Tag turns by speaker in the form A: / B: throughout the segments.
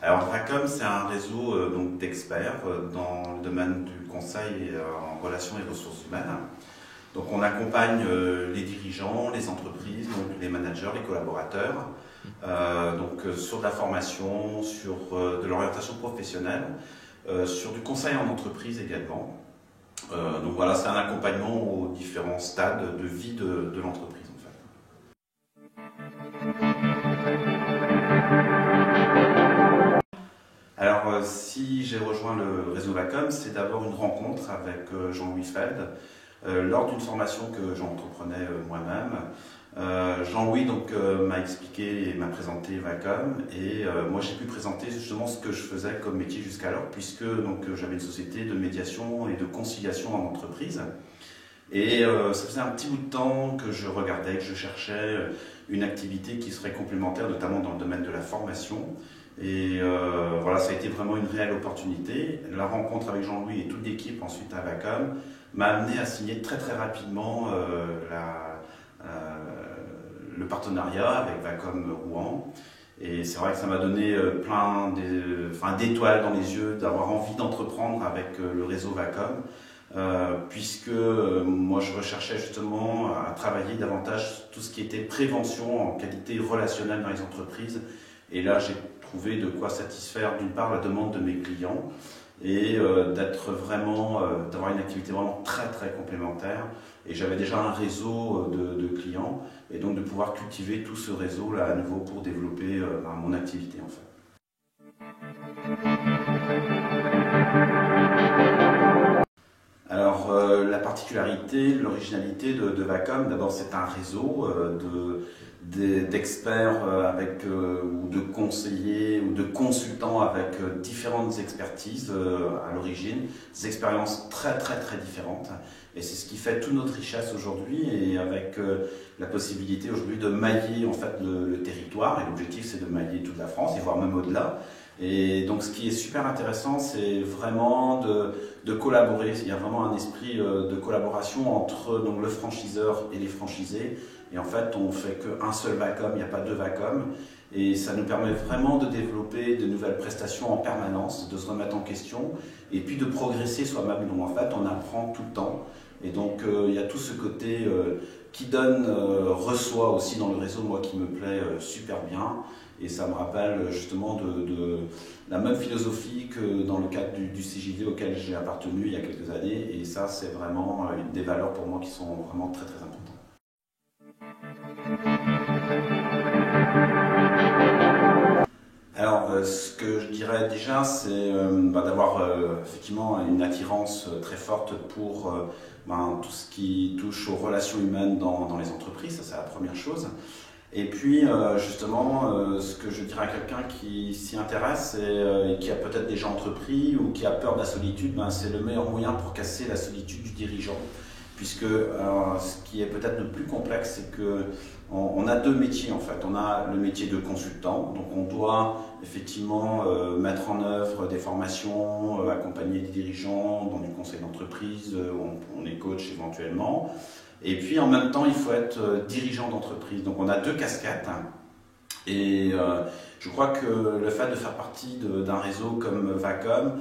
A: Alors Vacom, c'est un réseau donc d'experts dans le domaine du conseil en relations et ressources humaines. Donc on accompagne les dirigeants, les entreprises, donc les managers, les collaborateurs, sur de la formation, sur de l'orientation professionnelle, sur du conseil en entreprise également. Donc voilà, c'est un accompagnement aux différents stades de vie de l'entreprise en fait. Alors, si j'ai rejoint le réseau Vacom, c'est d'abord une rencontre avec Jean-Louis Feld lors d'une formation que j'entreprenais moi-même. Jean-Louis m'a expliqué et m'a présenté Vacom et moi j'ai pu présenter justement ce que je faisais comme métier jusqu'alors puisque j'avais une société de médiation et de conciliation en entreprise. Et ça faisait un petit bout de temps que je regardais, que je cherchais une activité qui serait complémentaire, notamment dans le domaine de la formation. Et voilà, ça a été vraiment une réelle opportunité. La rencontre avec Jean-Louis et toute l'équipe ensuite à Vacom m'a amené à signer très très rapidement le partenariat avec Vacom Rouen. Et c'est vrai que ça m'a donné plein d'étoiles dans les yeux d'avoir envie d'entreprendre avec le réseau Vacom. Puisque moi je recherchais justement à travailler davantage tout ce qui était prévention en qualité relationnelle dans les entreprises. Et là j'ai trouvé de quoi satisfaire d'une part la demande de mes clients et d'avoir une activité vraiment très très complémentaire. Et j'avais déjà un réseau de clients et donc de pouvoir cultiver tout ce réseau là à nouveau pour développer mon activité en fait. Alors la particularité, l'originalité de Vacom, d'abord c'est un réseau d'experts ou de conseillers ou de consultants avec différentes expertises à l'origine, des expériences très très très différentes. Et c'est ce qui fait toute notre richesse aujourd'hui et avec la possibilité aujourd'hui de mailler en fait le territoire. Et l'objectif c'est de mailler toute la France et voire même au-delà. Et donc ce qui est super intéressant, c'est vraiment de collaborer. Il y a vraiment un esprit de collaboration entre le franchiseur et les franchisés. Et en fait, on ne fait qu'un seul Vacom, il n'y a pas deux Vacom. Et ça nous permet vraiment de développer de nouvelles prestations en permanence, de se remettre en question et puis de progresser soi-même. Donc en fait, on apprend tout le temps. Et donc il y a tout ce côté qui donne, reçoit aussi dans le réseau, moi qui me plaît super bien. Et ça me rappelle justement de la même philosophie que dans le cadre du CJV auquel j'ai appartenu il y a quelques années. Et ça, c'est vraiment des valeurs pour moi qui sont vraiment très très importantes. Alors, ce que je dirais déjà, c'est d'avoir effectivement une attirance très forte pour tout ce qui touche aux relations humaines dans les entreprises. Ça, c'est la première chose. Et puis, ce que je dirais à quelqu'un qui s'y intéresse et qui a peut-être déjà entrepris ou qui a peur de la solitude, c'est le meilleur moyen pour casser la solitude du dirigeant. Puisque ce qui est peut-être le plus complexe, c'est qu'on a deux métiers en fait. On a le métier de consultant, donc on doit effectivement mettre en œuvre des formations, accompagner des dirigeants dans du conseil d'entreprise, on est coach éventuellement. Et puis en même temps, il faut être dirigeant d'entreprise. Donc on a deux casquettes. Et je crois que le fait de faire partie d'un réseau comme Vacom,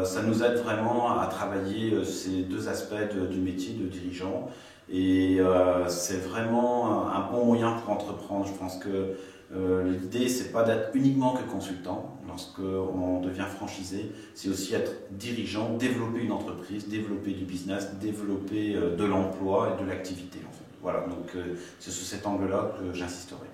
A: ça nous aide vraiment à travailler ces deux aspects du métier de dirigeant. Et c'est vraiment un bon moyen pour entreprendre. Je pense que l'idée, c'est pas d'être uniquement que consultant. Lorsqu'on devient franchisé, c'est aussi être dirigeant, développer une entreprise, développer du business, développer de l'emploi et de l'activité. En fait. Voilà, donc c'est sur cet angle-là que j'insisterai.